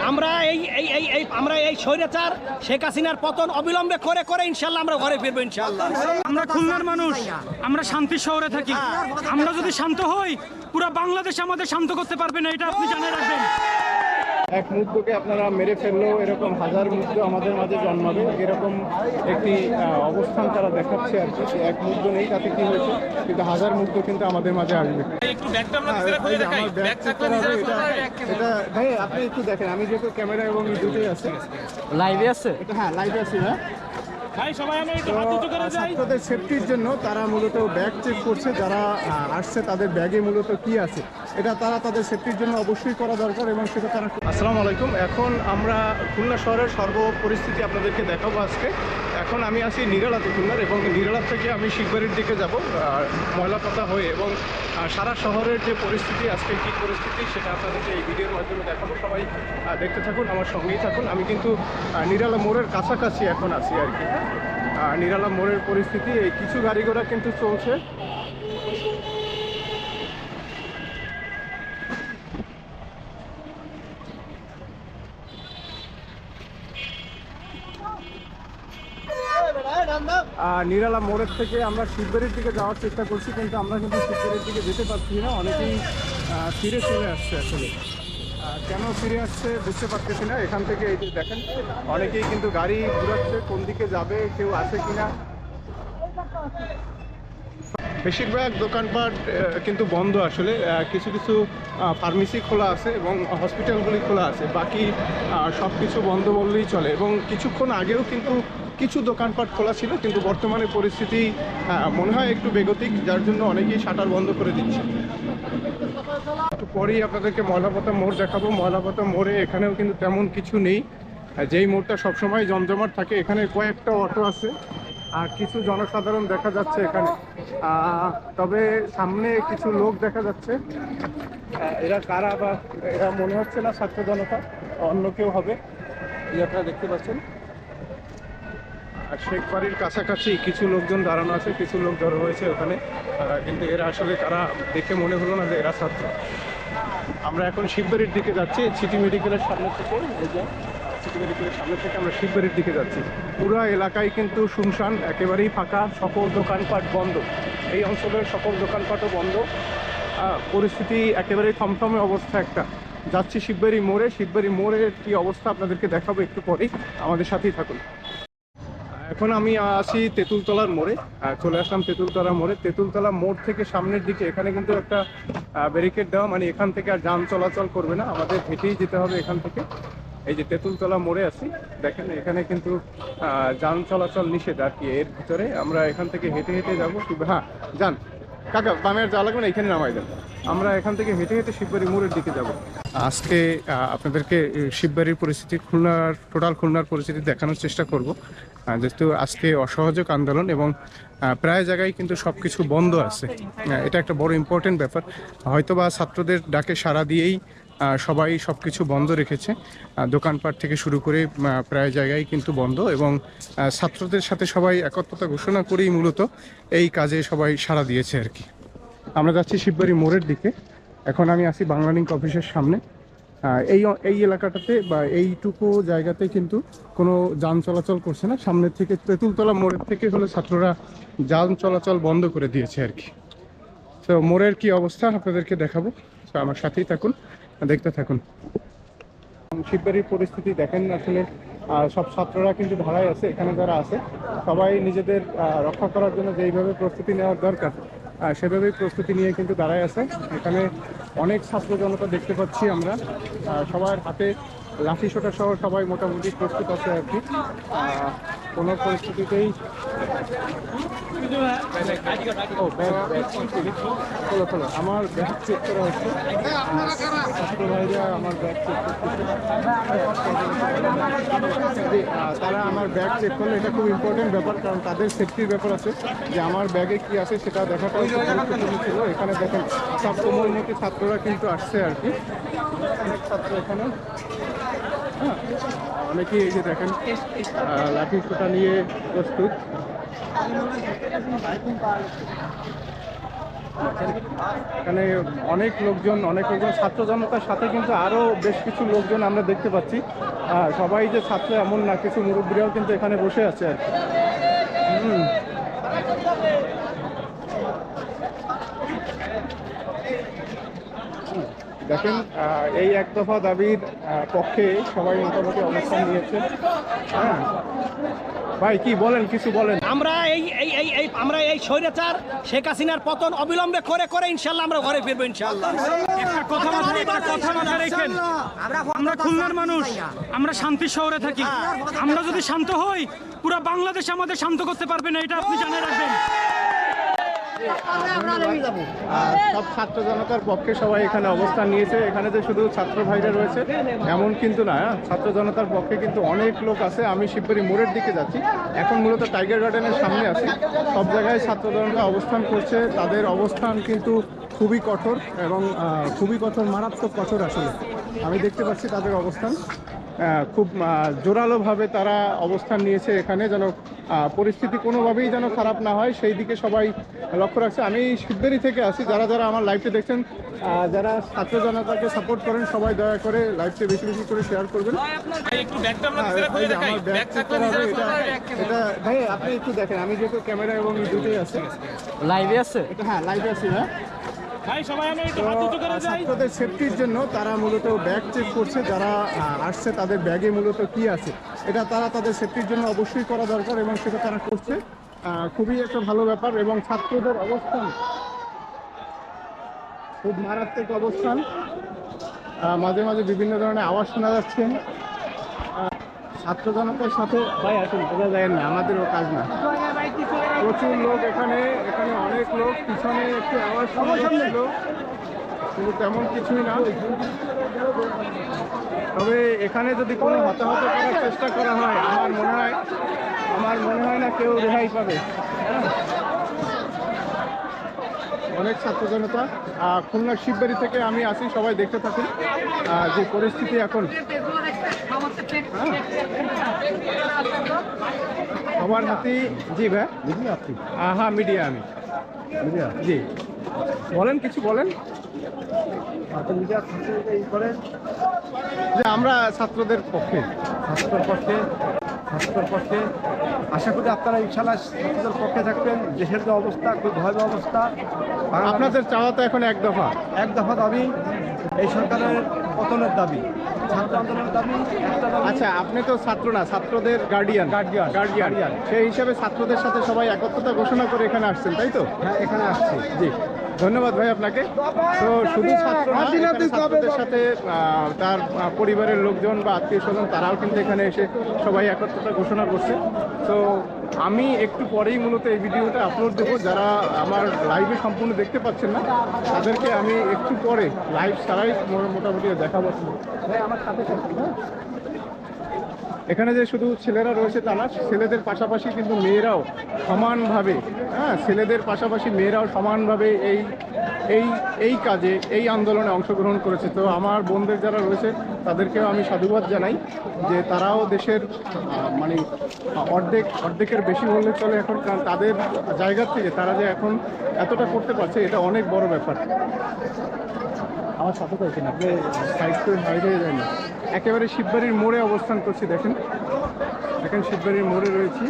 আমরা এই স্বৈরাচার শেখ হাসিনার পতন অবিলম্বে করে করে ইনশাল্লাহ আমরা ঘরে ফিরবো ইনশাল্লাহ। আমরা খুলনার মানুষ, আমরা শান্তির শহরে থাকি। আমরা যদি শান্ত হই, পুরো বাংলাদেশ আমাদের শান্ত করতে পারবে না, এটা আপনি জানা রাখবেন। এক মুহূর্তকে আপনারা মেরে ফেললেও এরকম হাজার মুহূর্ত আমাদের মাঝে জন্মাবে, এরকম একটি অবস্থান তারা দেখাচ্ছে আর কি। এক মুহূর্ত নেই তাতে কি হয়েছে, কিন্তু হাজার মুহূর্ত কিন্তু আমাদের মাঝে আসবে। এটা ভাই আপনি একটু দেখেন, আমি যেহেতু ক্যামেরা এবং দুটোই আছে, লাইভে আছে, হ্যাঁ লাইভে আছি না। ছাত্রদের সেফটির জন্য তারা মূলত ব্যাগ চেক করছে, যারা আসছে তাদের ব্যাগে মূলত কি আছে এটা তারা তাদের সেফটির জন্য অবশ্যই করা দরকার, এবং সেটা তারা। আসসালামু আলাইকুম। এখন আমরা খুলনা শহরের সর্বপরিস্থিতি আপনাদেরকে দেখাবো আজকে। এখন আমি আছি নিরালাতে খুলনার, এবং নিরালা থেকে আমি শিববাড়ির দিকে যাব ময়লাপাতা হয়ে, এবং সারা শহরের যে পরিস্থিতি আজকে কী পরিস্থিতি সেটা আপনাদেরকে এই ভিডিওর মাধ্যমে দেখাবো। সবাই দেখতে থাকুন, আমার সঙ্গেই থাকুন। আমি কিন্তু নিরালা মোড়ের কাছাকাছি এখন আছি আর কি। নিরালা মোড়ের পরিস্থিতি, এই কিছু গাড়ি ঘোড়া কিন্তু চলছে। নিরালা মোড়ের থেকে আমরা শিববাড়ির দিকে যাওয়ার চেষ্টা করছি, কিন্তু আমরা কিন্তু শিববাড়ির দিকে যেতে পারছি না। অনেকেই ফিরে চলে আসছে, আসলে কেন ফিরে আসছে বুঝতে পারতেছি না। এখান থেকে এই যে দেখেন অনেকেই কিন্তু গাড়ি ঘুরাচ্ছে, কোন দিকে যাবে, কেউ আছে কিনা। বেশিরভাগ দোকানপাট কিন্তু বন্ধ আসলে। কিছু কিছু ফার্মেসি খোলা আছে এবং হসপিটালগুলি খোলা আছে, বাকি সব কিছু বন্ধ বললেই চলে। এবং কিছুক্ষণ আগেও কিন্তু কিছু দোকানপাট খোলা ছিল, কিন্তু বর্তমানে পরিস্থিতি মনে হয় একটু বেগতিক, যার জন্য অনেকেই শাটার বন্ধ করে দিচ্ছে। একটু পরেই আপনাদেরকে ময়লাপাতা মোড় দেখাবো। ময়লাপাতা মোড়ে এখানেও কিন্তু তেমন কিছু নেই, যেই মোড়টা সবসময় জমজমাট থাকে। এখানে কয়েকটা অটো আছে আর কিছু জনসাধারণ দেখা যাচ্ছে এখানে। তবে সামনে কিছু লোক দেখা যাচ্ছে, এরা কারা বা এরা মনে হচ্ছে না ছাত্র জনতা, অন্য কেউ হবে। এই আপনারা দেখতে পাচ্ছেন আর শেখ বাড়ির কাছাকাছি কিছু লোকজন দাঁড়ানো আছে, কিছু লোক জড়ো হয়েছে ওখানে, কিন্তু এরা আসলে কারা দেখে মনে হলো না যে এরা ছাত্র। আমরা এখন শিববাড়ির দিকে যাচ্ছি, সিটি মেডিকেলের সামনে থেকে। এই যে সিটি মেডিকেলের সামনে থেকে আমরা শিববাড়ির দিকে যাচ্ছি। পুরো এলাকায় কিন্তু শুনশান, একেবারেই ফাঁকা, সকল দোকানপাট বন্ধ। এই অঞ্চলের সকল দোকানপাটও বন্ধ, পরিস্থিতি একেবারেই থমথমে অবস্থা একটা। যাচ্ছি শিববাড়ি মোড়ে। শিববাড়ি মোড়ের কি অবস্থা আপনাদেরকে দেখাবো একটু পরেই, আমাদের সাথেই থাকুন। এখন আমি আছি তেঁতুলতলার মোড়ে, চলে আসলাম তেঁতুলতলা মোড়ে। তেঁতুলতলা মোড় থেকে সামনের দিকে এখানে কিন্তু একটা ব্যারিকেড দেওয়া, মানে এখান থেকে আর যান চলাচল করবে না, আমাদের হেঁটেই যেতে হবে এখান থেকে। এই যে তেঁতুলতলা মোড়ে আছি, দেখেন এখানে কিন্তু যান চলাচল নিষেধ আর কি। এর ভিতরে আমরা এখান থেকে হেঁটে হেঁটে যাবো। হ্যাঁ যান কাকা, বামে আর যাওয়া লাগবে না, এখানে নামাই দেন। আমরা এখান থেকে হেঁটে হেঁটে শিববাড়ি মোড়ের দিকে যাব। আজকে আপনাদেরকে শিববাড়ির পরিস্থিতি, টোটাল খুলনার পরিস্থিতি দেখানোর চেষ্টা করব, যেহেতু আজকে অসহযোগ আন্দোলন এবং প্রায় জায়গায় কিন্তু সব কিছু বন্ধ আছে। এটা একটা বড় ইম্পর্টেন্ট ব্যাপার। হয়তোবা ছাত্রদের ডাকে সাড়া দিয়েই সবাই সব কিছু বন্ধ রেখেছে, দোকানপাট থেকে শুরু করে প্রায় জায়গায় কিন্তু বন্ধ, এবং ছাত্রদের সাথে সবাই একত্রতা ঘোষণা করেই মূলত এই কাজে সবাই সাড়া দিয়েছে আর কি। আমরা যাচ্ছি শিববাড়ি মোড়ের দিকে। এখন আমি আছি বাংলা লিংক অফিসের সামনে। এই এলাকাটাতে বা এইটুকু জায়গাতে কিন্তু কোনো যান চলাচল করছে না। সামনের থেকে তেঁতুলতলা মোড়ের থেকে হলে ছাত্ররা যান চলাচল বন্ধ করে দিয়েছে আর কি। তো মোড়ের কি অবস্থা আপনাদেরকে দেখাবো, তো আমার সাথেই থাকুন, দেখতে থাকুন। শিববাড়ির পরিস্থিতি দেখেন, আসলে সব ছাত্ররা কিন্তু ধারায় আছে। এখানে যারা আছে সবাই নিজেদের রক্ষা করার জন্য যেইভাবে প্রস্তুতি নেওয়ার দরকার সেভাবেই প্রস্তুতি নিয়ে কিন্তু দাঁড়ায় আছে। এখানে অনেক ছাত্র জনতা দেখতে পাচ্ছি আমরা, সবার হাতে লাঠি সোটা সহ সবাই মোটামুটি প্রস্তুত আছে আর কি। কোনো পরিস্থিতিতেই আমার ব্যাগ চেক করা হচ্ছে, ছাত্র ভাইরা আমার ব্যাগ চেক করতেছে। তারা আমার ব্যাগ চেক করলে এটা খুব ইম্পর্টেন্ট ব্যাপার, কারণ তাদের সেফটির ব্যাপার আছে, যে আমার ব্যাগে কি আছে সেটা দেখাটা গুরুত্বপূর্ণ ছিল। এখানে দেখেন সব কোমলমতি ছাত্ররা কিন্তু আসছে আর কি, অনেক ছাত্র এখানে। হ্যাঁ, অনেকেই এই যে দেখেন লাঠি সোটা নিয়ে প্রস্তুত। দেখতে পাচ্ছেন এখানে অনেক লোকজন ছাত্র জনতার সাথে কিন্তু আরও বেশ কিছু লোকজন আমরা দেখতে পাচ্ছি। সবাই যে ছাত্র এমন না, কিছু মুরব্বীরাও কিন্তু এখানে বসে আছে আর কি। দেখেন এই এক দফা দাবির পক্ষে সবাই মোটামুটি অবস্থান নিয়েছে। হ্যাঁ ভাই কি বলেন, কিছু বলেন। আমরা আমরা এই স্বৈরাচার শেখ হাসিনার পতন অবিলম্বে করে করে ইনশাল্লাহ আমরা ঘরে ফিরবো ইনশাল্লাহ। একটা কথা মাথায় রেখেন, আমরা খুলনার মানুষ, আমরা শান্তির শহরে থাকি। আমরা যদি শান্ত হই, পুরো বাংলাদেশ আমাদের শান্ত করতে পারবে না, এটা আপনি জানিয়ে রাখবেন। সব ছাত্র জনতার পক্ষে সবাই এখানে অবস্থান নিয়েছে। এখানে যে শুধু ছাত্র ভাইরা রয়েছে এমন কিন্তু না, ছাত্র জনতার পক্ষে কিন্তু অনেক লোক আছে। আমি শিববাড়ি মোড়ের দিকে যাচ্ছি, এখন মূলত টাইগার গার্ডেনের সামনে আছি। সব জায়গায় ছাত্র জনতা অবস্থান করছে, তাদের অবস্থান কিন্তু খুবই কঠোর এবং খুবই কঠোর, মারাত্মক কঠোর। আসলে আমি দেখতে পাচ্ছি তাদের অবস্থান খুব জোরালোভাবে তারা অবস্থান নিয়েছে এখানে, যেন পরিস্থিতি কোনোভাবেই যেন খারাপ না হয় সেই দিকে সবাই লক্ষ্য রাখছে। আমি শিববাড়ি থেকে আসি, যারা যারা আমার লাইভটি দেখছেন, যারা ছাত্র জনতাকে সাপোর্ট করেন, সবাই দয়া করে লাইভটি বেশি বেশি করে শেয়ার করবেন। আমার ব্যাগ চেক করা হবে, এটা ভাই আপনি একটু দেখেন। আমি যেহেতু ক্যামেরা এবং দুটোই আছে, লাইভে আছে। হ্যাঁ লাইভে আছি। হ্যাঁ ছাত্রদের সেফটির জন্য তারা মূলত ব্যাগ চেক করছে, যারা আসছে তাদের ব্যাগে মূলত কি আছে এটা তারা তাদের সেফটির জন্য অবশ্যই করা দরকার এবং সেটা তারা করছে। খুবই একটা ভালো ব্যাপার। এবং ছাত্রদের অবস্থান খুব মারাত্মক অবস্থান। মাঝে মাঝে বিভিন্ন ধরনের আওয়াজ শোনা যাচ্ছে। ছাত্র জনতার সাথে ভাই আসুন, বোঝা যায় না, আমাদেরও কাজ না। প্রচুর লোক এখানে, অনেক লোক। পিছনে একটু আওয়াজ শোনা যাচ্ছিল, কিন্তু তেমন কিছুই না। তবে এখানে যদি কোনো হতাহত করার চেষ্টা করা হয়, আমার মনে হয় না কেউ রেহাই পাবে। অনেক ছাত্র জনতা। খুলনা শিববাড়ি থেকে আমি আসি, সবাই দেখতে থাকুন যে পরিস্থিতি এখন। সবার হাতে জি ভাই, হ্যাঁ মিডিয়া, আমি মিডিয়া জি। বলেন, কিছু বলেন। যে আমরা ছাত্রদের পক্ষে আশা করি আপনারা ইনশাআল্লাহ ছাত্রদের পক্ষে থাকবেন। দেশের যে অবস্থা, খুব ভয়াবহ অবস্থা। আপনাদের চাওয়া তো এখন এক দফা দাবি, এই সরকারের পতনের দাবি, ছাত্র আন্দোলনের দাবি, একটা দাবি। আচ্ছা, আপনি তো ছাত্র না, ছাত্রদের গার্ডিয়ান। সেই হিসাবে ছাত্রদের সাথে সবাই একত্রতা ঘোষণা করে এখানে আসছেন, তাই তো? হ্যাঁ, এখানে আসছি। জি, ধন্যবাদ ভাই আপনাকে। তো শুধু ছাত্র না, এখানে ছাত্রদের সাথে তার পরিবারের লোকজন বা আত্মীয় স্বজন তারাও কিন্তু এখানে এসে সবাই একত্রতা ঘোষণা করছে। তো আমি একটু পরেই মূলত এই ভিডিওটা আপলোড দেবো। যারা আমার লাইভে সম্পূর্ণ দেখতে পাচ্ছেন না, তাদেরকে আমি একটু পরে লাইভ ছাড়াই মোটামুটি দেখাবো। ভাই আমার সাথে থাকবেন, হ্যাঁ? এখানে যে শুধু ছেলেরা রয়েছে তা না, ছেলেদের পাশাপাশি কিন্তু মেয়েরাও সমানভাবে, ছেলেদের পাশাপাশি মেয়েরাও সমানভাবে এই কাজে, এই আন্দোলনে অংশগ্রহণ করেছে। তো আমার বোনদের যারা রয়েছে তাদেরকেও আমি সাধুবাদ জানাই যে তারাও দেশের মানে অর্ধেকের বেশি বললে চলে এখন, কারণ তাদের জায়গা থেকে তারা যে এখন এতটা করতে পারছে, এটা অনেক বড় ব্যাপার। আমার সাথে থাকেন, আপনি সাইড করে বাইরে যায় না। একেবারে শিববাড়ির মোড়ে অবস্থান করছি, দেখেন শিববাড়ির মোড়ে রয়েছি।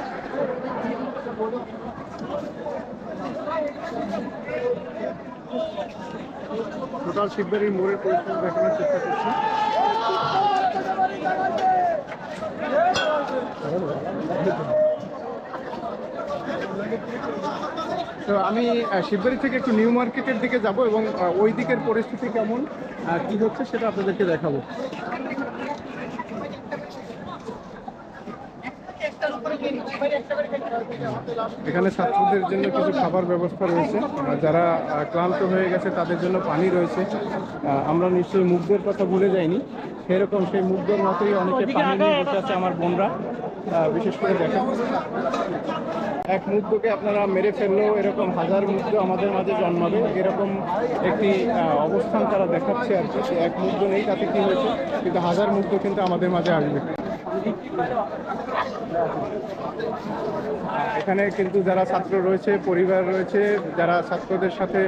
টোটাল শিববাড়ির মোড়ের পরিস্থিতি দেখানোর চেষ্টা করছি। তো আমি শিববাড়ি থেকে একটু নিউ মার্কেটের দিকে যাব এবং ওই দিকের পরিস্থিতি কেমন কি হচ্ছে সেটা আপনাদেরকে দেখাবো। এখানে ছাত্রদের জন্য কিছু খাবার ব্যবস্থা রয়েছে, যারা ক্লান্ত হয়ে গেছে তাদের জন্য পানি রয়েছে। আমরা নিশ্চয়ই মুগ্ধের কথা ভুলে যাইনি, সেরকম সেই মুগ্ধের মতোই অনেকে পানি নিয়ে বসে আছে আমার বোনরা। বিশেষ করে দেখেন, এক মুগ্ধকে আপনারা মেরে ফেললেও এরকম হাজার মুগ্ধ আমাদের মাঝে জন্মাবে, এরকম একটি অবস্থান তারা দেখাচ্ছে আর কি। এক মুগ্ধ নেই তাতে কি হয়েছে, কিন্তু হাজার মুগ্ধ কিন্তু আমাদের মাঝে আসবে। এখানে কিন্তু যারা ছাত্র রয়েছে, পরিবার রয়েছে, যারা ছাত্রদের সাথে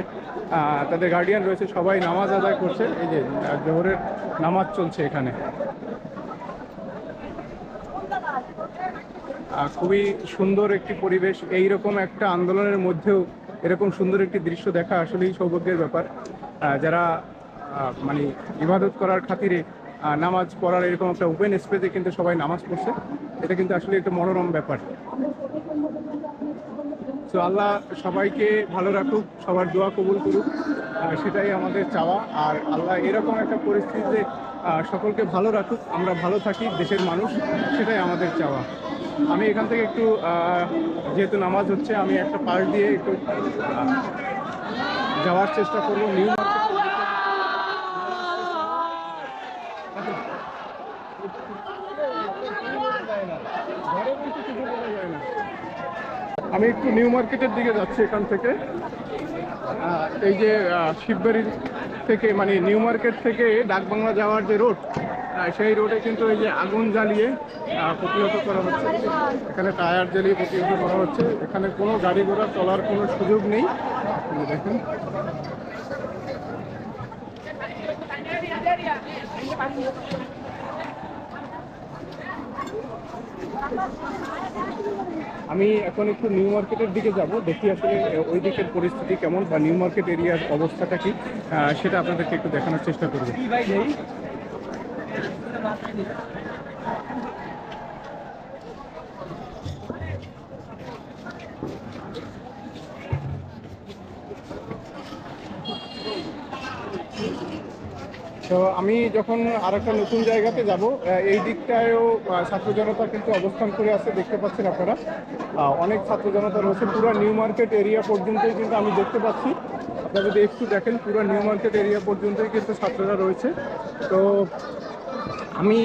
তাদের গার্ডিয়ান রয়েছে, সবাই নামাজ আদায় করছে। এই যে জোহরের নামাজ চলছে এখানে। খুবই সুন্দর একটি পরিবেশ। এইরকম একটা আন্দোলনের মধ্যেও এরকম সুন্দর একটি দৃশ্য দেখা আসলেই সৌভাগ্যের ব্যাপার। যারা মানে ইবাদত করার খাতিরে নামাজ পড়ার এরকম একটা ওপেন স্পেসে কিন্তু সবাই নামাজ পড়ছে, এটা কিন্তু আসলে একটা মনোরম ব্যাপার। তো আল্লাহ সবাইকে ভালো রাখুক, সবার দোয়া কবুল করুক, সেটাই আমাদের চাওয়া। আর আল্লাহ এরকম একটা পরিস্থিতিতে সকলকে ভালো রাখুক, আমরা ভালো থাকি, দেশের মানুষ, সেটাই আমাদের চাওয়া। আমি এখান থেকে একটু যেহেতু নামাজ হচ্ছে, আমি একটা পাশ দিয়ে একটু যাওয়ার চেষ্টা করবো নিউ মার্কেট। আমি একটু নিউ মার্কেটের দিকে যাচ্ছি এখান থেকে। এই যে শিববাড়ি থেকে মানে নিউ মার্কেট থেকে ডাকবাংলা যাওয়ার যে রোড, সেই রোডে কিন্তু এই যে আগুন জ্বালিয়ে প্রতিহত করা হচ্ছে। এখানে টায়ার জ্বালিয়ে প্রতিহত করা হচ্ছে। এখানে কোনো গাড়ি ঘোড়া চলার কোনো সুযোগ নেই। দেখুন, আমি এখন একটু নিউ মার্কেটের দিকে যাব, দেখি আসলে ওই দিকের পরিস্থিতি কেমন বা নিউ মার্কেট এরিয়ার অবস্থাটা কি, সেটা আপনাদেরকে একটু দেখানোর চেষ্টা করব। তো আমি যখন আর একটা নতুন জায়গাতে যাব, এই দিকটায়ও ছাত্র জনতা কিন্তু অবস্থান করে আছে, দেখতে পাচ্ছেন আপনারা। অনেক ছাত্র জনতা রয়েছে পুরো নিউ মার্কেট এরিয়া পর্যন্তই কিন্তু আমি দেখতে পাচ্ছি। আপনারা যদি একটু দেখেন, পুরো নিউ মার্কেট এরিয়া পর্যন্তই কিন্তু ছাত্ররা রয়েছে। তো আমি